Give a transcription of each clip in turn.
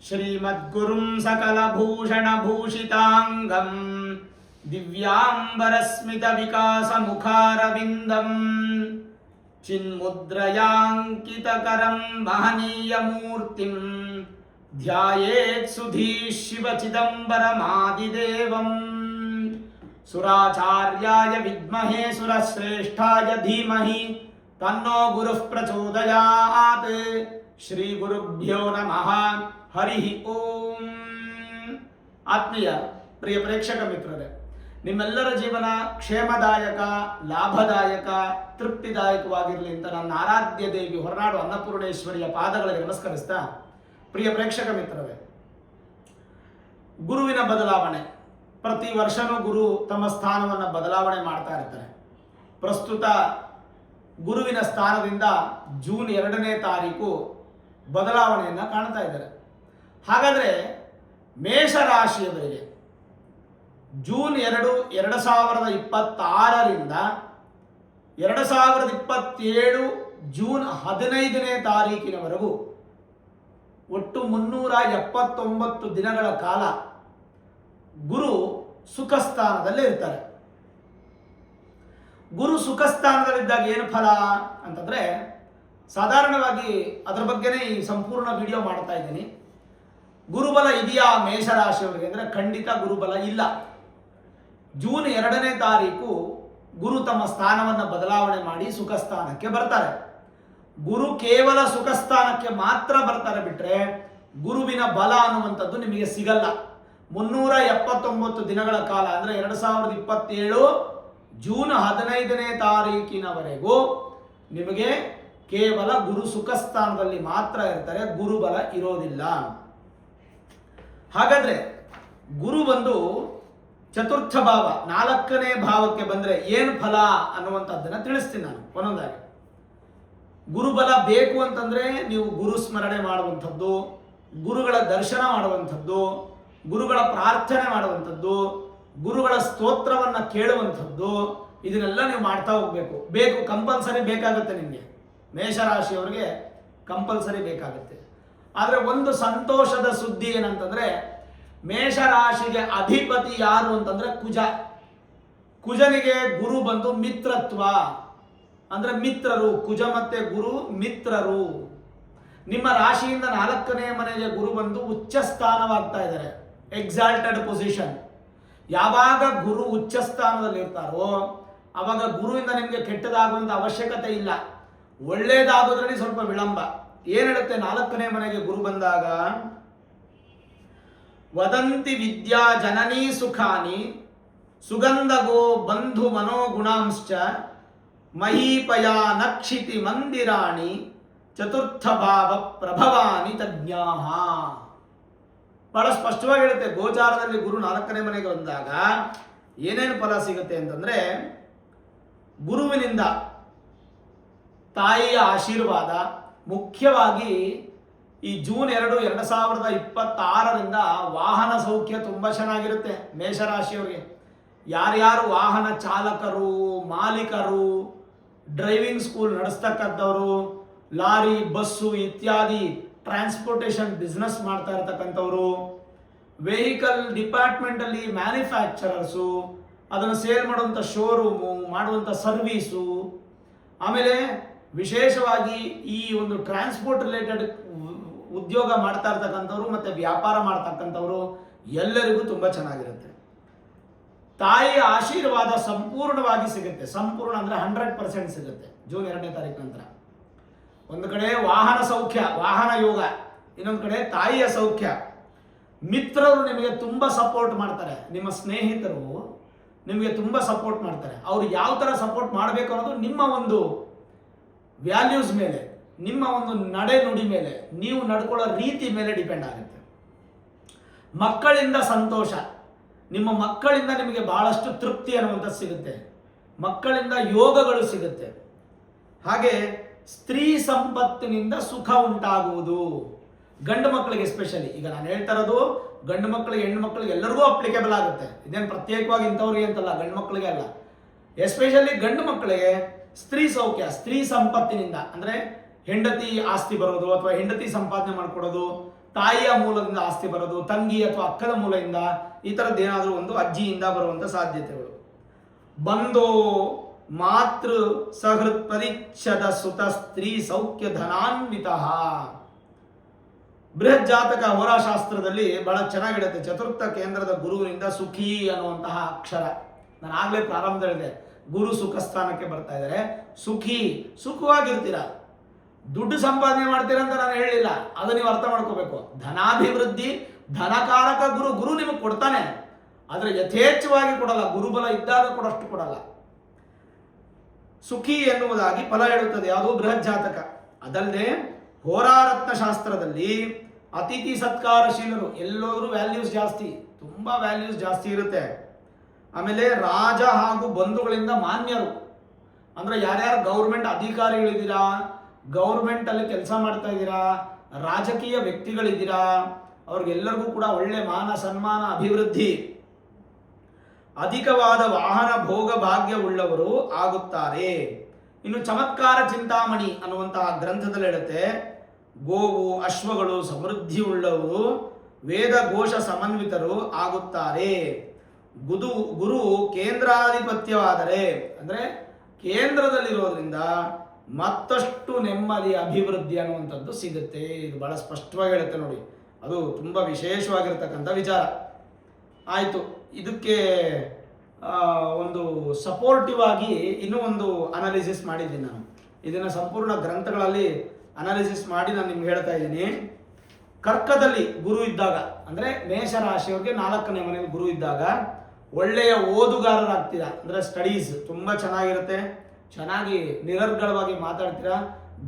ಶ್ರೀಮದ್ಗುರುಂ ಸಕಲಭೂಷಣಭೂಷಿತಾಂಗಂ ದಿವ್ಯಾಂಬರಸ್ಮಿತವಿಕಾಸಮುಖಾರವಿಂದಂ ಚಿನ್ಮುದ್ರಯಾಂಕಿತಕರಂ ಮಹನೀಯಮೂರ್ತಿಂ ಧ್ಯಾಯೇತ್ ಸುಧೀಃ ಶಿವಚಿದಂಬರಮಾದಿದೇವಂ ಸುರಾಚಾರ್ಯಾಯ ವಿದ್ಮಹೇ ಸುರಶ್ರೇಷ್ಠಾಯ ಧೀಮಹಿ ತನ್ನೋ ಗುರುಃ ಪ್ರಚೋದಯಾತ್. ಶ್ರೀ ಗುರುಭ್ಯೋ ನಮಃ. ಹರಿ ಓಂ. ಆತ್ಮೀಯ ಪ್ರಿಯ ಪ್ರೇಕ್ಷಕ ಮಿತ್ರರೇ, ನಿಮ್ಮೆಲ್ಲರ ಜೀವನ ಕ್ಷೇಮದಾಯಕ, ಲಾಭದಾಯಕ, ತೃಪ್ತಿದಾಯಕವಾಗಿರಲಿ ಅಂತ ನನ್ನ ಆರಾಧ್ಯ ದೇವಿ ಹೊರನಾಡು ಅನ್ನಪೂರ್ಣೇಶ್ವರಿಯ ಪಾದಗಳಿಗೆ ನಮಸ್ಕರಿಸ್ತಾ, ಪ್ರಿಯ ಪ್ರೇಕ್ಷಕ ಮಿತ್ರರೇ, ಗುರುವಿನ ಬದಲಾವಣೆ ಪ್ರತಿ ವರ್ಷನೂ ಗುರು ತಮ್ಮ ಸ್ಥಾನವನ್ನು ಬದಲಾವಣೆ ಮಾಡ್ತಾ ಇರ್ತಾರೆ. ಪ್ರಸ್ತುತ ಗುರುವಿನ ಸ್ಥಾನದಿಂದ ಜೂನ್ 2ನೇ ತಾರೀಕು ಬದಲಾವಣೆಯನ್ನು ಕಾಣ್ತಾ ಇದ್ದಾರೆ. ಹಾಗಾದರೆ ಮೇಷರಾಶಿಯವರಿಗೆ ಜೂನ್ 2, 2026ರಿಂದ 2027 ಜೂನ್ 15ನೇ ತಾರೀಕಿನವರೆಗೂ ಒಟ್ಟು 379 ದಿನಗಳ ಕಾಲ ಗುರು ಸುಖಸ್ಥಾನದಲ್ಲೇ ಇರ್ತಾರೆ. ಗುರು ಸುಖಸ್ಥಾನದಲ್ಲಿದ್ದಾಗ ಏನು ಫಲ ಅಂತಂದರೆ, ಸಾಧಾರಣವಾಗಿ ಅದರ ಬಗ್ಗೆನೇ ಈ ಸಂಪೂರ್ಣ ವಿಡಿಯೋ ಮಾಡ್ತಾ ಇದ್ದೀನಿ. ಗುರುಬಲ ಇದೆಯಾ ಮೇಷರಾಶಿಯವರಿಗೆ ಅಂದರೆ ಖಂಡಿತ ಗುರುಬಲ ಇಲ್ಲ. ಜೂನ್ 2ನೇ ತಾರೀಕು ಗುರು ತಮ್ಮ ಸ್ಥಾನವನ್ನು ಬದಲಾವಣೆ ಮಾಡಿ ಸುಖಸ್ಥಾನಕ್ಕೆ ಬರ್ತಾರೆ. ಗುರು ಕೇವಲ ಸುಖಸ್ಥಾನಕ್ಕೆ ಮಾತ್ರ ಬರ್ತಾರೆ ಬಿಟ್ಟರೆ ಗುರುವಿನ ಬಲ ಅನ್ನುವಂಥದ್ದು ನಿಮಗೆ ಸಿಗಲ್ಲ. 379 ದಿನಗಳ ಕಾಲ ಅಂದರೆ 2027 ಜೂನ್ 15ನೇ ತಾರೀಕಿನವರೆಗೂ ನಿಮಗೆ ಕೇವಲ ಗುರು ಸುಖಸ್ಥಾನದಲ್ಲಿ ಮಾತ್ರ ಇರ್ತಾರೆ, ಗುರುಬಲ ಇರೋದಿಲ್ಲ. ಹಾಗಾದ್ರೆ ಗುರು ಬಂದು ಚತುರ್ಥ ಭಾವ 4ನೇ ಭಾವಕ್ಕೆ ಬಂದರೆ ಏನು ಫಲ ಅನ್ನುವಂಥದ್ದನ್ನು ತಿಳಿಸ್ತೀನಿ ನಾನು ಒಂದೊಂದಾಗಿ. ಗುರುಬಲ ಬೇಕು ಅಂತಂದರೆ ನೀವು ಗುರು ಸ್ಮರಣೆ ಮಾಡುವಂಥದ್ದು, ಗುರುಗಳ ದರ್ಶನ ಮಾಡುವಂಥದ್ದು, ಗುರುಗಳ ಪ್ರಾರ್ಥನೆ ಮಾಡುವಂಥದ್ದು, ಗುರುಗಳ ಸ್ತೋತ್ರವನ್ನು ಕೇಳುವಂಥದ್ದು, ಇದನ್ನೆಲ್ಲ ನೀವು ಮಾಡ್ತಾ ಹೋಗಬೇಕು. ಕಂಪಲ್ಸರಿ ಬೇಕಾಗುತ್ತೆ ನಿಮಗೆ. ಮೇಷರಾಶಿಯವರಿಗೆ ಕಂಪಲ್ಸರಿ ಬೇಕಾಗುತ್ತೆ. ಆದರೆ ಒಂದು ಸಂತೋಷದ ಸುದ್ದಿ ಏನಂತಂದರೆ, ಮೇಷರಾಶಿಗೆ ಅಧಿಪತಿ ಯಾರು ಅಂತಂದರೆ ಕುಜ. ಕುಜನಿಗೆ ಗುರು ಬಂದು ಮಿತ್ರತ್ವ ಅಂದರೆ ಮಿತ್ರರು. ಕುಜ ಮತ್ತೆ ಗುರು ಮಿತ್ರರು. ನಿಮ್ಮ ರಾಶಿಯಿಂದ 4ನೇ ಮನೆಗೆ ಗುರು ಬಂದು ಉಚ್ಚ ಸ್ಥಾನವಾಗ್ತಾ ಇದ್ದಾರೆ, ಎಕ್ಸಾಲ್ಟೆಡ್ ಪೊಸಿಷನ್. ಯಾವಾಗ ಗುರು ಉಚ್ಚ ಸ್ಥಾನದಲ್ಲಿ ಇರ್ತಾರೋ ಆವಾಗ ಗುರುವಿಂದ ನಿಮಗೆ ಕೆಟ್ಟದಾಗುವಂಥ ಅವಶ್ಯಕತೆ ಇಲ್ಲ, ಒಳ್ಳೇದಾಗೋದ್ರಲ್ಲಿ ಸ್ವಲ್ಪ ವಿಳಂಬ. ಏನು ಹೇಳುತ್ತೆ 4ನೇ ಮನೆಗೆ ಗುರು ಬಂದಾಗ? ವದಂತಿ ವಿದ್ಯಾ ಜನನೀ ಸುಖಾನಿ ಸುಗಂಧಗೋ ಬಂಧು ಮನೋಗುಣಾಂಶ್ಚ ಮಹೀಪಯ ನಕ್ಷಿತಿ ಮಂದಿರಾಣಿ ಚತುರ್ಥ ಭಾವ ಪ್ರಭವಾನಿ ತಜ್ಞಾಹ. ಬಹಳ ಸ್ಪಷ್ಟವಾಗಿ ಹೇಳುತ್ತೆ. ಗೋಚಾರದಲ್ಲಿ ಗುರು 4ನೇ ಮನೆಗೆ ಬಂದಾಗ ಏನೇನು ಫಲ ಸಿಗುತ್ತೆ ಅಂತಂದರೆ, ಗುರುವಿನಿಂದ ತಾಯಿಯ ಆಶೀರ್ವಾದ, ಮುಖ್ಯವಾಗಿ ಈ ಜೂನ್ 2, 2026ರಿಂದ ವಾಹನ ಸೌಖ್ಯ ತುಂಬ ಚೆನ್ನಾಗಿರುತ್ತೆ ಮೇಷರಾಶಿಯವರಿಗೆ. ಯಾರ್ಯಾರು ವಾಹನ ಚಾಲಕರು, ಮಾಲೀಕರು, ಡ್ರೈವಿಂಗ್ ಸ್ಕೂಲ್ ನಡೆಸ್ತಕ್ಕಂಥವ್ರು, ಲಾರಿ, ಬಸ್ಸು ಇತ್ಯಾದಿ ಟ್ರಾನ್ಸ್ಪೋರ್ಟೇಷನ್ ಬಿಸ್ನೆಸ್ ಮಾಡ್ತಾ ಇರ್ತಕ್ಕಂಥವ್ರು, ವೆಹಿಕಲ್ ಡಿಪಾರ್ಟ್ಮೆಂಟಲ್ಲಿ ಮ್ಯಾನುಫ್ಯಾಕ್ಚರರ್ಸು, ಅದನ್ನು ಸೇಲ್ ಮಾಡುವಂಥ ಶೋರೂಮು, ಮಾಡುವಂಥ ಸರ್ವೀಸು, ಆಮೇಲೆ ವಿಶೇಷವಾಗಿ ಈ ಒಂದು ಟ್ರಾನ್ಸ್ಪೋರ್ಟ್ ರಿಲೇಟೆಡ್ ಉದ್ಯೋಗ ಮಾಡ್ತಾ ಇರ್ತಕ್ಕಂಥವ್ರು ಮತ್ತು ವ್ಯಾಪಾರ ಮಾಡ್ತಕ್ಕಂಥವ್ರು ಎಲ್ಲರಿಗೂ ತುಂಬ ಚೆನ್ನಾಗಿರುತ್ತೆ. ತಾಯಿಯ ಆಶೀರ್ವಾದ ಸಂಪೂರ್ಣವಾಗಿ ಸಿಗುತ್ತೆ. ಸಂಪೂರ್ಣ ಅಂದರೆ 100% ಸಿಗುತ್ತೆ ಜೂನ್ 2ನೇ ತಾರೀಕು ನಂತರ. ಒಂದು ಕಡೆ ವಾಹನ ಸೌಖ್ಯ, ವಾಹನ ಯೋಗ, ಇನ್ನೊಂದು ಕಡೆ ತಾಯಿಯ ಸೌಖ್ಯ. ಮಿತ್ರರು ನಿಮಗೆ ತುಂಬ ಸಪೋರ್ಟ್ ಮಾಡ್ತಾರೆ. ನಿಮ್ಮ ಸ್ನೇಹಿತರು ನಿಮಗೆ ತುಂಬ ಸಪೋರ್ಟ್ ಮಾಡ್ತಾರೆ. ಅವರು ಯಾವ ಥರ ಸಪೋರ್ಟ್ ಮಾಡಬೇಕು ಅನ್ನೋದು ನಿಮ್ಮ ಒಂದು ವ್ಯಾಲ್ಯೂಸ್ ಮೇಲೆ, ನಿಮ್ಮ ಒಂದು ನಡೆ ನುಡಿ ಮೇಲೆ, ನೀವು ನಡ್ಕೊಳ್ಳೋ ರೀತಿ ಮೇಲೆ ಡಿಪೆಂಡ್ ಆಗುತ್ತೆ. ಮಕ್ಕಳಿಂದ ಸಂತೋಷ, ನಿಮ್ಮ ಮಕ್ಕಳಿಂದ ನಿಮಗೆ ಬಹಳಷ್ಟು ತೃಪ್ತಿ ಅನ್ನುವಂಥದ್ದು ಸಿಗುತ್ತೆ. ಮಕ್ಕಳಿಂದ ಯೋಗಗಳು ಸಿಗುತ್ತೆ. ಹಾಗೆ ಸ್ತ್ರೀ ಸಂಪತ್ತಿನಿಂದ ಸುಖ ಉಂಟಾಗುವುದು. ಗಂಡು ಮಕ್ಕಳಿಗೆ ಎಸ್ಪೆಷಲಿ, ಈಗ ನಾನು ಹೇಳ್ತಾ ಇರೋದು ಗಂಡು ಮಕ್ಕಳಿಗೆ, ಹೆಣ್ಣು ಮಕ್ಕಳಿಗೆ ಎಲ್ಲರಿಗೂ ಅಪ್ಲಿಕೇಬಲ್ ಆಗುತ್ತೆ. ಇದೇನು ಪ್ರತ್ಯೇಕವಾಗಿ ಇಂಥವ್ರಿಗೆ ಅಂತಲ್ಲ, ಗಂಡು ಮಕ್ಕಳಿಗೆ ಅಲ್ಲ. ಎಸ್ಪೆಷಲಿ ಗಂಡು ಮಕ್ಕಳಿಗೆ ಸ್ತ್ರೀ ಸೌಖ್ಯ, ಸ್ತ್ರೀ ಸಂಪತ್ತಿನಿಂದ ಅಂದರೆ ಹೆಂಡತಿ ಆಸ್ತಿ ಬರೋದು ಅಥವಾ ಹೆಂಡತಿ ಸಂಪಾದನೆ ಮಾಡ್ಕೊಡೋದು, ತಾಯಿಯ ಮೂಲದಿಂದ ಆಸ್ತಿ ಬರೋದು, ತಂಗಿ ಅಥವಾ ಅಕ್ಕದ ಮೂಲದಿಂದ, ಈ ಥರದ್ದು ಏನಾದರೂ ಒಂದು ಅಜ್ಜಿಯಿಂದ ಬರುವಂಥ ಸಾಧ್ಯತೆಗಳು. ಬಂಧೋ ಮಾತೃ ಸಹೃತ್ ಪರಿಚ್ಛದ ಸುತ ಸ್ತ್ರೀ ಸೌಖ್ಯ ಧನಾನ್ವಿತ. ಬೃಹತ್ ಜಾತಕ ಹೋರಾಶಾಸ್ತ್ರದಲ್ಲಿ ಬಹಳ ಚೆನ್ನಾಗಿರುತ್ತೆ. ಚತುರ್ಥ ಕೇಂದ್ರದ ಗುರುವಿನಿಂದ ಸುಖಿ ಅನ್ನುವಂತಹ ಅಕ್ಷರ, ನಾನು ಆಗ್ಲೇ ಪ್ರಾರಂಭ ಹೇಳಿದೆ, ಗುರು ಸುಖ ಸ್ಥಾನಕ್ಕೆ ಬರ್ತಾ ಇದ್ದಾರೆ. ಸುಖಿ, ಸುಖವಾಗಿರ್ತೀರ. ದುಡ್ಡು ಸಂಪಾದನೆ ಮಾಡ್ತೀರಾ ಅಂತ ನಾನು ಹೇಳಿಲ್ಲ, ಅದು ನೀವು ಅರ್ಥ ಮಾಡ್ಕೋಬೇಕು. ಧನಾಭಿವೃದ್ಧಿ, ಧನಕಾರಕ ಗುರು, ಗುರು ನಿಮಗೆ ಕೊಡ್ತಾನೆ, ಆದರೆ ಯಥೇಚ್ಛವಾಗಿ ಕೊಡಲ್ಲ. ಗುರುಬಲ ಇದ್ದಾಗ ಕೊಡಷ್ಟು ಕೊಡಲ್ಲ. ಸುಖಿ ಎನ್ನುವುದಾಗಿ ಫಲ ಹೇಳುತ್ತದೆ ಯಾವುದು? ಬೃಹತ್ ಜಾತಕ. ಅದಲ್ಲದೆ ಹೋರಾರತ್ನ ಶಾಸ್ತ್ರದಲ್ಲಿ ಅತಿಥಿ ಸತ್ಕಾರಶೀಲರು, ಎಲ್ಲೋದ್ರೂ ವ್ಯಾಲ್ಯೂಸ್ ಜಾಸ್ತಿ, ತುಂಬಾ ವ್ಯಾಲ್ಯೂಸ್ ಜಾಸ್ತಿ ಇರುತ್ತೆ. ಆಮೇಲೆ ರಾಜ ಹಾಗೂ ಬಂಧುಗಳಿಂದ ಮಾನ್ಯರು, ಅಂದ್ರೆ ಯಾರ್ಯಾರು ಗೌರ್ಮೆಂಟ್ ಅಧಿಕಾರಿಗಳಿದ್ದೀರಾ, ಗೌರ್ಮೆಂಟ್ ಅಲ್ಲಿ ಕೆಲಸ ಮಾಡ್ತಾ ಇದ್ದೀರಾ, ರಾಜಕೀಯ ವ್ಯಕ್ತಿಗಳಿದ್ದೀರಾ, ಅವ್ರಿಗೆಲ್ಲರಿಗೂ ಕೂಡ ಒಳ್ಳೆ ಮಾನ ಸನ್ಮಾನ ಅಭಿವೃದ್ಧಿ, ಅಧಿಕವಾದ ವಾಹನ ಭೋಗ ಭಾಗ್ಯವುಳ್ಳವರು ಆಗುತ್ತಾರೆ. ಇನ್ನು ಚಮತ್ಕಾರ ಚಿಂತಾಮಣಿ ಅನ್ನುವಂತಹ ಗ್ರಂಥದಲ್ಲಿ ಹೇಳುತ್ತೆ, ಗೋವು ಅಶ್ವಗಳು ಸಮೃದ್ಧಿ ಉಳ್ಳವರು, ವೇದ ಘೋಷ ಸಮನ್ವಿತರು ಆಗುತ್ತಾರೆ. ಗುರು ಕೇಂದ್ರಾಧಿಪತ್ಯವಾದರೆ, ಅಂದ್ರೆ ಕೇಂದ್ರದಲ್ಲಿರೋದ್ರಿಂದ ಮತ್ತಷ್ಟು ನೆಮ್ಮದಿ ಅಭಿವೃದ್ಧಿ ಅನ್ನುವಂಥದ್ದು ಸಿಗುತ್ತೆ. ಇದು ಬಹಳ ಸ್ಪಷ್ಟವಾಗಿ ಹೇಳುತ್ತೆ ನೋಡಿ, ಅದು ತುಂಬಾ ವಿಶೇಷವಾಗಿರ್ತಕ್ಕಂಥ ವಿಚಾರ. ಆಯಿತು, ಇದಕ್ಕೆ ಒಂದು ಸಪೋರ್ಟಿವ್ ಆಗಿ ಇನ್ನೂ ಒಂದು ಅನಾಲಿಸಿಸ್ ಮಾಡಿದ್ದೀನಿ ನಾನು. ಇದನ್ನು ಸಂಪೂರ್ಣ ಗ್ರಂಥಗಳಲ್ಲಿ ಅನಾಲಿಸಿಸ್ ಮಾಡಿ ನಾನು ನಿಮ್ಗೆ ಹೇಳ್ತಾ ಇದ್ದೀನಿ. ಕರ್ಕದಲ್ಲಿ ಗುರು ಇದ್ದಾಗ, ಅಂದರೆ ಮೇಷರಾಶಿಯವರಿಗೆ 4ನೇ ಮನೆಯಲ್ಲಿ ಗುರು ಇದ್ದಾಗ ಒಳ್ಳೆಯ ಓದುಗಾರರಾಗ್ತೀರಾ. ಅಂದರೆ ಸ್ಟಡೀಸ್ ತುಂಬ ಚೆನ್ನಾಗಿರುತ್ತೆ, ಚೆನ್ನಾಗಿ ನಿರರ್ಗಳವಾಗಿ ಮಾತಾಡ್ತೀರಾ,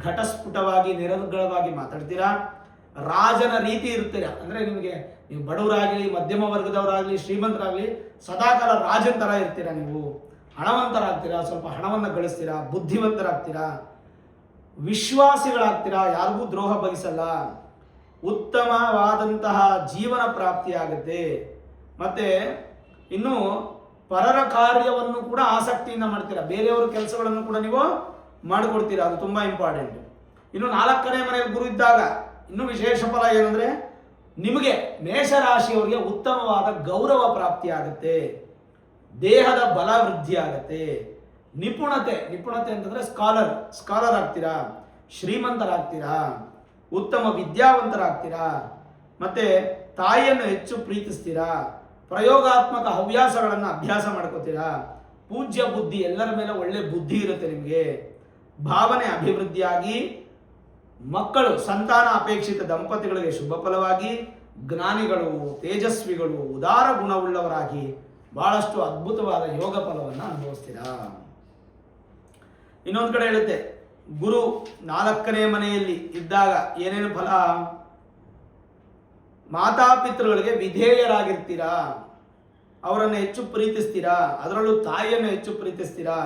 ಘಟಸ್ಫುಟವಾಗಿ ನಿರರ್ಗಳವಾಗಿ ಮಾತಾಡ್ತೀರಾ, ರಾಜನ ರೀತಿ ಇರ್ತೀರಾ. ಅಂದರೆ ನಿಮಗೆ, ನೀವು ಬಡವರಾಗಲಿ, ಮಧ್ಯಮ ವರ್ಗದವರಾಗಲಿ, ಶ್ರೀಮಂತರಾಗಲಿ, ಸದಾಕಾಲ ರಾಜನ ಥರ ಇರ್ತೀರಾ. ನೀವು ಹಣವಂತರಾಗ್ತೀರಾ, ಸ್ವಲ್ಪ ಹಣವನ್ನು ಗಳಿಸ್ತೀರಾ, ಬುದ್ಧಿವಂತರಾಗ್ತೀರಾ, ವಿಶ್ವಾಸಿಗಳಾಗ್ತೀರಾ, ಯಾರಿಗೂ ದ್ರೋಹ ಬಗೆಸಲ್ಲ, ಉತ್ತಮವಾದಂತಹ ಜೀವನ ಪ್ರಾಪ್ತಿಯಾಗುತ್ತೆ. ಮತ್ತೆ ಇನ್ನು ಪರರ ಕಾರ್ಯವನ್ನು ಕೂಡ ಆಸಕ್ತಿಯಿಂದ ಮಾಡ್ತೀರಾ, ಬೇರೆಯವರ ಕೆಲಸಗಳನ್ನು ಕೂಡ ನೀವು ಮಾಡಿಕೊಡ್ತೀರಾ, ಅದು ತುಂಬ ಇಂಪಾರ್ಟೆಂಟ್. ಇನ್ನು 4ನೇ ಮನೆಯಲ್ಲಿ ಗುರು ಇದ್ದಾಗ ಇನ್ನು ವಿಶೇಷ ಫಲ ಏನಂದ್ರೆ, ನಿಮಗೆ ಮೇಷರಾಶಿಯವರಿಗೆ ಉತ್ತಮವಾದ ಗೌರವ ಪ್ರಾಪ್ತಿಯಾಗುತ್ತೆ, ದೇಹದ ಬಲ ವೃದ್ಧಿ ಆಗುತ್ತೆ, ನಿಪುಣತೆ ಅಂತಂದ್ರೆ ಸ್ಕಾಲರ್ ಆಗ್ತೀರಾ, ಶ್ರೀಮಂತರಾಗ್ತೀರಾ, ಉತ್ತಮ ವಿದ್ಯಾವಂತರಾಗ್ತೀರಾ, ಮತ್ತೆ ತಾಯಿಯನ್ನು ಹೆಚ್ಚು ಪ್ರೀತಿಸ್ತೀರಾ, ಪ್ರಯೋಗಾತ್ಮಕ ಹವ್ಯಾಸಗಳನ್ನು ಅಭ್ಯಾಸ ಮಾಡ್ಕೋತೀರಾ, ಪೂಜ್ಯ ಬುದ್ಧಿ, ಎಲ್ಲರ ಮೇಲೆ ಒಳ್ಳೆ ಬುದ್ಧಿ ಇರುತ್ತೆ ನಿಮಗೆ, ಭಾವನೆ ಅಭಿವೃದ್ಧಿಯಾಗಿ, ಮಕ್ಕಳು ಸಂತಾನ ಅಪೇಕ್ಷಿತ ದಂಪತಿಗಳಿಗೆ ಶುಭ ಫಲವಾಗಿ, ಜ್ಞಾನಿಗಳು, ತೇಜಸ್ವಿಗಳು, ಉದಾರ ಗುಣವುಳ್ಳವರಾಗಿ ಬಹಳಷ್ಟು ಅದ್ಭುತವಾದ ಯೋಗ ಫಲವನ್ನು ಅನುಭವಿಸ್ತೀರಾ. ಇನ್ನೊಂದು ಕಡೆ ಹೇಳುತ್ತೆ, ಗುರು 4ನೇ ಮನೆಯಲ್ಲಿ ಇದ್ದಾಗ ಏನೇನು ಫಲ? ಮಾತಾಪಿತೃಗಳಿಗೆ ವಿಧೇಯರಾಗಿರ್ತೀರಾ, ಅವರನ್ನು ಹೆಚ್ಚು ಪ್ರೀತಿಸ್ತೀರಾ, ಅದರಲ್ಲೂ ತಾಯಿಯನ್ನು ಹೆಚ್ಚು ಪ್ರೀತಿಸ್ತೀರಾ,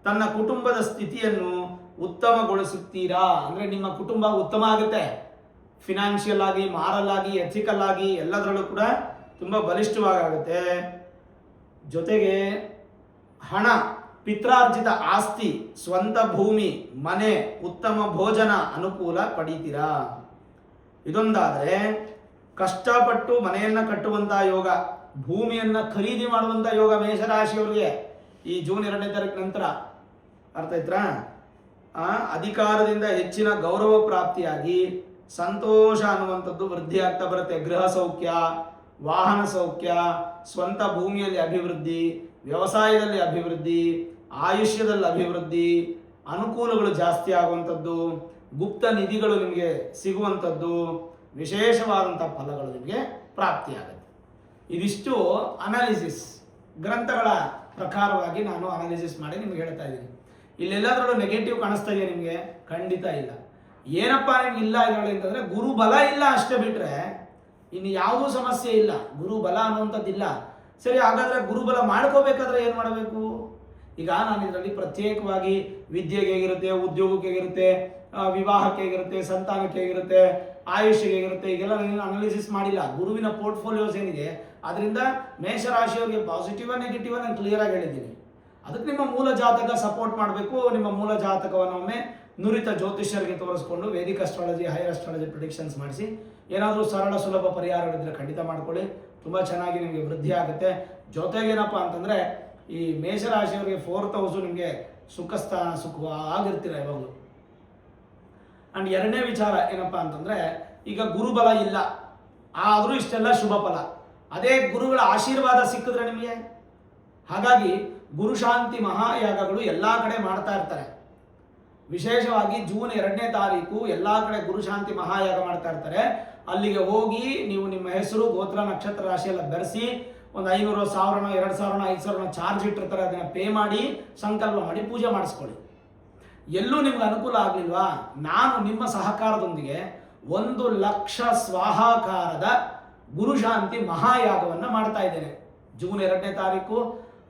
ತನ್ನ ಕುಟುಂಬದ ಸ್ಥಿತಿಯನ್ನು ಉತ್ತಮಗೊಳಿಸುತ್ತೀರಾ. ಅಂದರೆ ನಿಮ್ಮ ಕುಟುಂಬ ಉತ್ತಮ ಆಗುತ್ತೆ, ಫಿನಾನ್ಷಿಯಲ್ ಆಗಿ, ಮಾರಲ್ ಆಗಿ, ಎಥಿಕಲ್ ಆಗಿ ಎಲ್ಲದರಲ್ಲೂ ಕೂಡ ತುಂಬ ಬಲಿಷ್ಠವಾಗುತ್ತೆ. ಜೊತೆಗೆ ಹಣ, ಪಿತ್ರಾರ್ಜಿತ ಆಸ್ತಿ, ಸ್ವಂತ ಭೂಮಿ, ಮನೆ, ಉತ್ತಮ ಭೋಜನ ಅನುಕೂಲ ಪಡೀತೀರಾ. ಇದೊಂದಾದರೆ ಕಷ್ಟಪಟ್ಟು ಮನೆಯನ್ನು ಕಟ್ಟುವಂತಹ ಯೋಗ, ಭೂಮಿಯನ್ನು ಖರೀದಿ ಮಾಡುವಂಥ ಯೋಗ ಮೇಷರಾಶಿಯವರಿಗೆ ಈ ಜೂನ್ 2ನೇ ತಾರೀಕು ನಂತರ. ಅರ್ಥ ಆಯ್ತಾ? ಅಧಿಕಾರದಿಂದ ಹೆಚ್ಚಿನ ಗೌರವ ಪ್ರಾಪ್ತಿಯಾಗಿ ಸಂತೋಷ ಅನ್ನುವಂಥದ್ದು ವೃದ್ಧಿ ಆಗ್ತಾ ಬರುತ್ತೆ. ಗೃಹ ಸೌಖ್ಯ, ವಾಹನ ಸೌಖ್ಯ, ಸ್ವಂತ ಭೂಮಿಯಲ್ಲಿ ಅಭಿವೃದ್ಧಿ, ವ್ಯವಸಾಯದಲ್ಲಿ ಅಭಿವೃದ್ಧಿ, ಆಯುಷ್ಯದಲ್ಲಿ ಅಭಿವೃದ್ಧಿ, ಅನುಕೂಲಗಳು ಜಾಸ್ತಿ ಆಗುವಂಥದ್ದು, ಗುಪ್ತ ನಿಧಿಗಳು ನಿಮಗೆ ಸಿಗುವಂಥದ್ದು, ವಿಶೇಷವಾದಂಥ ಫಲಗಳು ನಿಮಗೆ ಪ್ರಾಪ್ತಿಯಾಗುತ್ತೆ. ಇದಿಷ್ಟು ಅನಾಲಿಸಿಸ್, ಗ್ರಂಥಗಳ ಪ್ರಕಾರವಾಗಿ ನಾನು ಅನಾಲಿಸಿಸ್ ಮಾಡಿ ನಿಮ್ಗೆ ಹೇಳ್ತಾ ಇದ್ದೀನಿ. ಇಲ್ಲೆಲ್ಲದರಲ್ಲೂ ನೆಗೆಟಿವ್ ಕಾಣಿಸ್ತಾ ಇದೆಯಾ ನಿಮಗೆ? ಖಂಡಿತ ಇಲ್ಲ. ಏನಪ್ಪ ನಿಮ್ಗೆ ಇಲ್ಲ ಇದರಲ್ಲಿ ಅಂತಂದರೆ, ಗುರು ಬಲ ಇಲ್ಲ ಅಷ್ಟೇ ಬಿಟ್ಟರೆ ಇನ್ನು ಯಾವುದೂ ಸಮಸ್ಯೆ ಇಲ್ಲ. ಗುರು ಬಲ ಅನ್ನುವಂಥದ್ದಿಲ್ಲ. ಸರಿ, ಹಾಗಾದರೆ ಗುರುಬಲ ಮಾಡ್ಕೋಬೇಕಾದ್ರೆ ಏನು ಮಾಡಬೇಕು? ಈಗ ನಾನು ಇದರಲ್ಲಿ ಪ್ರತ್ಯೇಕವಾಗಿ ವಿದ್ಯೆಗೆ ಹೇಗಿರುತ್ತೆ, ಉದ್ಯೋಗಕ್ಕೆ ಹೇಗಿರುತ್ತೆ, ವಿವಾಹಕ್ಕೆ ಹೇಗಿರುತ್ತೆ, ಸಂತಾನಕ್ಕೆ ಹೇಗಿರುತ್ತೆ, ಆಯುಷ್ಯಗೆ ಹೇಗಿರುತ್ತೆ, ಈಗೆಲ್ಲ ನಾನು ಅನಾಲಿಸಿಸ್ ಮಾಡಿಲ್ಲ. ಗುರುವಿನ ಪೋರ್ಟ್ಫೋಲಿಯೋಸ್ ಏನಿದೆ ಅದರಿಂದ ಮೇಷರಾಶಿಯವರಿಗೆ ಪಾಸಿಟಿವ್ ನೆಗೆಟಿವ್ ನಾನು ಕ್ಲಿಯರ್ ಆಗಿ ಹೇಳಿದ್ದೀನಿ. ಅದಕ್ಕೆ ನಿಮ್ಮ ಮೂಲ ಜಾತಕ ಸಪೋರ್ಟ್ ಮಾಡಬೇಕು. ನಿಮ್ಮ ಮೂಲ ಜಾತಕವನ್ನು ಒಮ್ಮೆ ನುರಿತ ಜ್ಯೋತಿಷ್ಯರಿಗೆ ತೋರಿಸ್ಕೊಂಡು Vedic astrology, higher astrology predictions ಮಾಡಿಸಿ ಏನಾದರೂ ಸರಳ ಸುಲಭ ಪರಿಹಾರಗಳಿದ್ರೆ ಖಂಡಿತ ಮಾಡ್ಕೊಳ್ಳಿ. ತುಂಬ ಚೆನ್ನಾಗಿ ನಿಮಗೆ ವೃದ್ಧಿ ಆಗುತ್ತೆ. ಜೊತೆಗೇನಪ್ಪ ಅಂತಂದರೆ ಈ ಮೇಷರಾಶಿಯವರಿಗೆ 4th ಹೌಸು ನಿಮಗೆ ಸುಖಸ್ಥಾನ, ಸುಖವಾಗಿರ್ತೀರ ಯಾವಾಗಲೂ. ಆ್ಯಂಡ್ ಎರಡನೇ ವಿಚಾರ ಏನಪ್ಪ ಅಂತಂದರೆ, ಈಗ ಗುರುಬಲ ಇಲ್ಲ ಆದರೂ ಇಷ್ಟೆಲ್ಲ ಶುಭ ಫಲ, ಅದೇ ಗುರುಗಳ ಆಶೀರ್ವಾದ ಸಿಕ್ಕಿದ್ರೆ ನಿಮಗೆ. ಹಾಗಾಗಿ ಗುರುಶಾಂತಿ ಮಹಾಯಾಗಗಳು ಎಲ್ಲ ಕಡೆ ಮಾಡ್ತಾ ಇರ್ತಾರೆ. ವಿಶೇಷವಾಗಿ ಜೂನ್ 2ನೇ ತಾರೀಕು ಎಲ್ಲ ಕಡೆ ಗುರುಶಾಂತಿ ಮಹಾಯಾಗ ಮಾಡ್ತಾ ಇರ್ತಾರೆ. ಅಲ್ಲಿಗೆ ಹೋಗಿ ನೀವು ನಿಮ್ಮ ಹೆಸರು, ಗೋತ್ರ, ನಕ್ಷತ್ರ ರಾಶಿ ಎಲ್ಲ ಬೆರೆಸಿ ಒಂದು 500, 1000, 2000, 5000 ಚಾರ್ಜ್ ಇಟ್ಟಿರ್ತಾರೆ. ಅದನ್ನು ಪೇ ಮಾಡಿ ಸಂಕಲ್ಪ ಮಾಡಿ ಪೂಜೆ ಮಾಡಿಸ್ಕೊಳ್ಳಿ. ಎಲ್ಲೂ ನಿಮ್ಗೆ ಅನುಕೂಲ ಆಗಲಿಲ್ವಾ, ನಾನು ನಿಮ್ಮ ಸಹಕಾರದೊಂದಿಗೆ 1 ಲಕ್ಷ ಸ್ವಾಹಾಕಾರದ ಗುರುಶಾಂತಿ ಮಹಾಯಾಗವನ್ನು ಮಾಡ್ತಾ ಇದ್ದೇನೆ. ಜೂನ್ 2ನೇ ತಾರೀಕು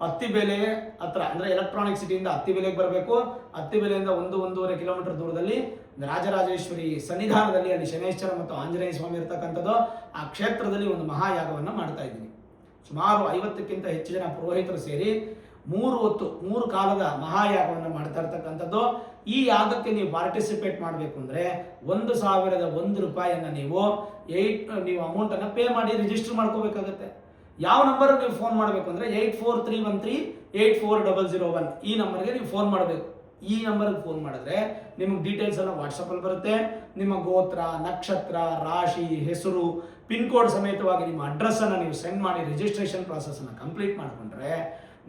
ಅತ್ತಿಬೆಲೆ ಹತ್ರ, ಅಂದರೆ ಎಲೆಕ್ಟ್ರಾನಿಕ್ ಸಿಟಿಯಿಂದ ಅತ್ತಿಬೆಲೆಗೆ ಬರಬೇಕು. ಅತ್ತಿಬೆಲೆಯಿಂದ 1-1.5 ಕಿಲೋಮೀಟರ್ ದೂರದಲ್ಲಿ ರಾಜರಾಜೇಶ್ವರಿ ಸನ್ನಿಧಾನದಲ್ಲಿ, ಅಲ್ಲಿ ಶನೇಶ್ವರ ಮತ್ತು ಆಂಜನೇಯ ಸ್ವಾಮಿ ಇರ್ತಕ್ಕಂಥದ್ದು, ಆ ಕ್ಷೇತ್ರದಲ್ಲಿ ಒಂದು ಮಹಾಯಾಗವನ್ನು ಮಾಡ್ತಾ ಇದ್ದೀನಿ. ಸುಮಾರು 50ಕ್ಕಿಂತ ಹೆಚ್ಚು ಜನ ಪುರೋಹಿತರು ಸೇರಿ 3 ಹೊತ್ತು 3 ಕಾಲದ ಮಹಾಯಾಗವನ್ನು ಮಾಡ್ತಾ ಇರ್ತಕ್ಕಂಥದ್ದು. ಈ ಯಾಗಕ್ಕೆ ನೀವು ಪಾರ್ಟಿಸಿಪೇಟ್ ಮಾಡಬೇಕು ಅಂದರೆ 1001 ರೂಪಾಯಿಯನ್ನು ನೀವು ಅಮೌಂಟನ್ನು ಪೇ ಮಾಡಿ ರಿಜಿಸ್ಟರ್ ಮಾಡ್ಕೋಬೇಕಾಗತ್ತೆ. ಯಾವ ನಂಬರ್ ನೀವು ಫೋನ್ ಮಾಡಬೇಕು ಅಂದರೆ 8431384001 ಈ ನಂಬರ್ಗೆ ನೀವು ಫೋನ್ ಮಾಡಬೇಕು. ಈ ನಂಬರ್ಗೆ ಫೋನ್ ಮಾಡಿದ್ರೆ ನಿಮಗೆ ಡೀಟೇಲ್ಸ್ ಎಲ್ಲ ವಾಟ್ಸಪ್ಪಲ್ಲಿ ಬರುತ್ತೆ. ನಿಮ್ಮ ಗೋತ್ರ, ನಕ್ಷತ್ರ, ರಾಶಿ, ಹೆಸರು, ಪಿನ್ ಕೋಡ್ ಸಮೇತವಾಗಿ ನಿಮ್ಮ ಅಡ್ರೆಸ್ಸನ್ನು ನೀವು ಸೆಂಡ್ ಮಾಡಿ ರಿಜಿಸ್ಟ್ರೇಷನ್ ಪ್ರಾಸೆಸನ್ನು ಕಂಪ್ಲೀಟ್ ಮಾಡಿಕೊಂಡ್ರೆ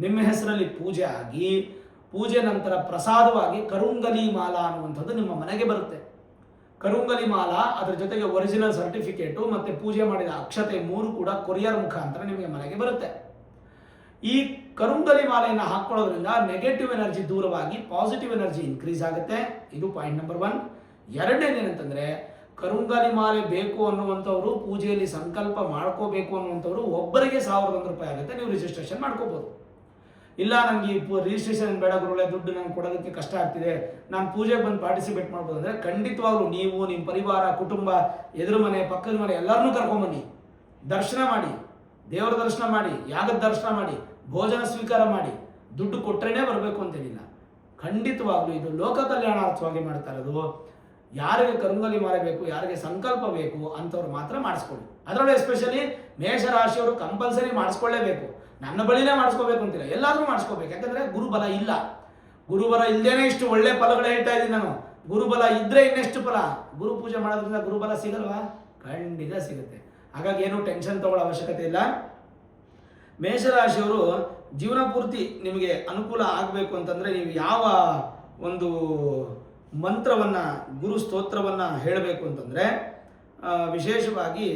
ನಿಮ್ಮ ಹೆಸರಲ್ಲಿ ಪೂಜೆ ಆಗಿ, ಪೂಜೆ ನಂತರ ಪ್ರಸಾದವಾಗಿ ಕರುಂಗಲಿ ಮಾಲಾ ಅನ್ನುವಂಥದ್ದು ನಿಮ್ಮ ಮನೆಗೆ ಬರುತ್ತೆ. ಕರುಂಗಲಿ ಮಾಲಾ, ಅದರ ಜೊತೆಗೆ ಒರಿಜಿನಲ್ ಸರ್ಟಿಫಿಕೇಟು ಮತ್ತು ಪೂಜೆ ಮಾಡಿದ ಅಕ್ಷತೆ 3 ಕೂಡ ಕೊರಿಯರ್ ಮುಖಾಂತರ ನಿಮಗೆ ಮನೆಗೆ ಬರುತ್ತೆ. ಈ ಕರುಂಗಲಿ ಮಾಲೆಯನ್ನು ಹಾಕ್ಕೊಳ್ಳೋದ್ರಿಂದ ನೆಗೆಟಿವ್ ಎನರ್ಜಿ ದೂರವಾಗಿ ಪಾಸಿಟಿವ್ ಎನರ್ಜಿ ಇನ್ಕ್ರೀಸ್ ಆಗುತ್ತೆ. ಇದು ಪಾಯಿಂಟ್ ನಂಬರ್ 1. ಎರಡನೇದೇನಂತಂದರೆ, ಕರುಂಗಲಿ ಮಾಲೆ ಬೇಕು ಅನ್ನುವಂಥವ್ರು, ಪೂಜೆಯಲ್ಲಿ ಸಂಕಲ್ಪ ಮಾಡ್ಕೋಬೇಕು ಅನ್ನುವಂಥವ್ರು ಒಬ್ಬರಿಗೆ 1001 ರೂಪಾಯಿ ಆಗುತ್ತೆ. ನೀವು ರಿಜಿಸ್ಟ್ರೇಷನ್ ಮಾಡ್ಕೋಬೋದು. ಇಲ್ಲ ನನಗೆ ಈ ರಿಜಿಸ್ಟ್ರೇಷನ್ ಬೇಡ ಗುರುಗಳೇ, ದುಡ್ಡು ನನಗೆ ಕೊಡೋದಕ್ಕೆ ಕಷ್ಟ ಆಗ್ತಿದೆ, ನಾನು ಪೂಜೆಗೆ ಬಂದು ಪಾರ್ಟಿಸಿಪೇಟ್ ಮಾಡ್ಬೋದು ಅಂದರೆ ಖಂಡಿತವಾಗ್ಲೂ ನೀವು, ನಿಮ್ಮ ಪರಿವಾರ, ಕುಟುಂಬ, ಎದುರು ಮನೆ, ಪಕ್ಕದ ಮನೆ ಎಲ್ಲರನ್ನೂ ಕರ್ಕೊಂಬನ್ನಿ. ದರ್ಶನ ಮಾಡಿ, ದೇವರ ದರ್ಶನ ಮಾಡಿ, ಯಾಗದ ದರ್ಶನ ಮಾಡಿ, ಭೋಜನ ಸ್ವೀಕಾರ ಮಾಡಿ. ದುಡ್ಡು ಕೊಟ್ಟರೇನೆ ಬರಬೇಕು ಅಂತೇನಿಲ್ಲ. ಖಂಡಿತವಾಗ್ಲೂ ಇದು ಲೋಕ ಕಲ್ಯಾಣಾರ್ಥವಾಗಿ ಮಾಡ್ತಾ ಇರೋದು. ಯಾರಿಗೆ ಕರುಂಗಲಿ ಮಾಲೆ ಬೇಕು, ಯಾರಿಗೆ ಸಂಕಲ್ಪ ಬೇಕು ಅಂಥವ್ರು ಮಾತ್ರ ಮಾಡಿಸ್ಕೊಳ್ಳಿ. ಅದರಲ್ಲೂ ಎಸ್ಪೆಷಲಿ ಮೇಷರಾಶಿಯವರು ಕಂಪಲ್ಸರಿ ಮಾಡಿಸ್ಕೊಳ್ಳೇಬೇಕು. ನನ್ನ ಬಳಿನೇ ಮಾಡಿಸ್ಕೋಬೇಕು ಅಂತಿಲ್ಲ, ಎಲ್ಲಾದರೂ ಮಾಡಿಸ್ಕೋಬೇಕು. ಯಾಕಂದರೆ ಗುರುಬಲ ಇಲ್ಲ. ಗುರುಬಲ ಇಲ್ಲದೇನೆ ಇಷ್ಟು ಒಳ್ಳೆ ಫಲಗಳು ಹೇಳ್ತಾ ಇದ್ದೀನಿ ನಾನು. ಗುರುಬಲ ಇದ್ದರೆ ಇನ್ನೆಷ್ಟು ಫಲ. ಗುರು ಪೂಜೆ ಮಾಡೋದ್ರಿಂದ ಗುರುಬಲ ಸಿಗಲ್ವಾ? ಖಂಡಿತ ಸಿಗುತ್ತೆ. ಹಾಗಾಗಿ ಏನು ಟೆನ್ಷನ್ ತಗೊಳ್ಳೋ ಅವಶ್ಯಕತೆ ಇಲ್ಲ. ಮೇಷರಾಶಿಯವರು ಜೀವನ ಪೂರ್ತಿ ನಿಮಗೆ ಅನುಕೂಲ ಆಗಬೇಕು ಅಂತಂದರೆ ನೀವು ಯಾವ ಒಂದು ಮಂತ್ರವನ್ನು, ಗುರು ಸ್ತೋತ್ರವನ್ನು ಹೇಳಬೇಕು ಅಂತಂದರೆ ವಿಶೇಷವಾಗಿ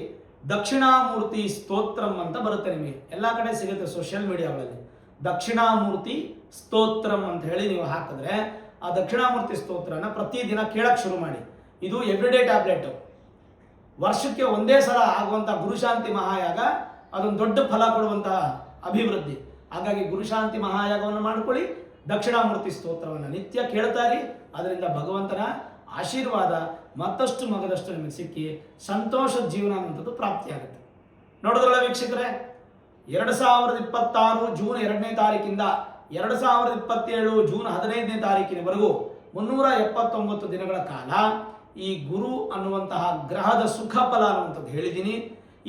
ದಕ್ಷಿಣಾಮೂರ್ತಿ ಸ್ತೋತ್ರಂ ಅಂತ ಬರುತ್ತೆ. ನಿಮಗೆ ಎಲ್ಲ ಕಡೆ ಸಿಗುತ್ತೆ ಸೋಷಿಯಲ್ ಮೀಡಿಯಾಗಳಲ್ಲಿ. ದಕ್ಷಿಣಾಮೂರ್ತಿ ಸ್ತೋತ್ರಂ ಅಂತ ಹೇಳಿ ನೀವು ಹಾಕಿದ್ರೆ ಆ ದಕ್ಷಿಣಾಮೂರ್ತಿ ಸ್ತೋತ್ರನ ಪ್ರತಿದಿನ ಕೇಳಕ್ಕೆ ಶುರು ಮಾಡಿ. ಇದು ಎವ್ರಿಡೇ ಟ್ಯಾಬ್ಲೆಟು. ವರ್ಷಕ್ಕೆ ಒಂದೇ ಸಲ ಆಗುವಂಥ ಗುರುಶಾಂತಿ ಮಹಾಯಾಗ ಅದೊಂದು ದೊಡ್ಡ ಫಲ ಕೊಡುವಂಥ ಅಭಿವೃದ್ಧಿ. ಹಾಗಾಗಿ ಗುರುಶಾಂತಿ ಮಹಾಯಾಗವನ್ನು ಮಾಡಿಕೊಳ್ಳಿ. ದಕ್ಷಿಣಾಮೂರ್ತಿ ಸ್ತೋತ್ರವನ್ನು ನಿತ್ಯ ಕೇಳ್ತಾರಿ. ಅದರಿಂದ ಭಗವಂತನ ಆಶೀರ್ವಾದ ಮತ್ತಷ್ಟು ಮಗದಷ್ಟು ನಿಮಗೆ ಸಿಕ್ಕಿ ಸಂತೋಷದ ಜೀವನ ಅನ್ನುವಂಥದ್ದು ಪ್ರಾಪ್ತಿಯಾಗುತ್ತೆ. ನೋಡಿದ್ರಲ್ಲ ವೀಕ್ಷಕರೇ, 2026 ಜೂನ್ 2ನೇ ತಾರೀಕಿಂದ 2027 ಜೂನ್ 15ನೇ ತಾರೀಕಿನವರೆಗೂ 379 ದಿನಗಳ ಕಾಲ ಈ ಗುರು ಅನ್ನುವಂತಹ ಗ್ರಹದ ಸುಖಫಲ ಅನ್ನುವಂಥದ್ದು ಹೇಳಿದ್ದೀನಿ.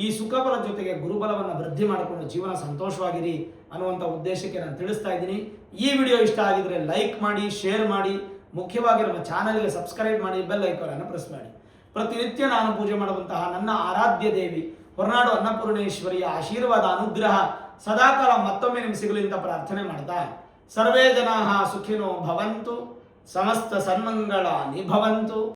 ಈ ಸುಖಫಲ ಜೊತೆಗೆ ಗುರುಬಲವನ್ನು ವೃದ್ಧಿ ಮಾಡಿಕೊಂಡು ಜೀವನ ಸಂತೋಷವಾಗಿರಿ ಅನ್ನುವಂಥ ಉದ್ದೇಶಕ್ಕೆ ನಾನು ತಿಳಿಸ್ತಾ ಇದ್ದೀನಿ. ಈ ವಿಡಿಯೋ ಇಷ್ಟ ಆಗಿದ್ರೆ ಲೈಕ್ ಮಾಡಿ, ಶೇರ್ ಮಾಡಿ, ಮುಖ್ಯವಾಗಿ ನಮ್ಮ ಚಾನಲ್ಗೆ ಸಬ್ಸ್ಕ್ರೈಬ್ ಮಾಡಿ, ಬೆಲ್ ಐಕಾನನ್ನು ಪ್ರೆಸ್ ಮಾಡಿ. ಪ್ರತಿನಿತ್ಯ ನಾನು ಪೂಜೆ ಮಾಡುವಂತಹ ನನ್ನ ಆರಾಧ್ಯ ದೇವಿ ಹೊರನಾಡು ಅನ್ನಪೂರ್ಣೇಶ್ವರಿಯ ಆಶೀರ್ವಾದ, ಅನುಗ್ರಹ ಸದಾಕಾಲ ಮತ್ತೊಮ್ಮೆ ನಿಮಗೆ ಸಿಗಲಿ ಅಂತ ಪ್ರಾರ್ಥನೆ ಮಾಡ್ತಾ, ಸರ್ವೇ ಜನಾಃ ಸುಖಿನೋ ಭವಂತು, ಸಮಸ್ತ ಸನ್ಮಂಗಳಾನಿ ಭವಂತು.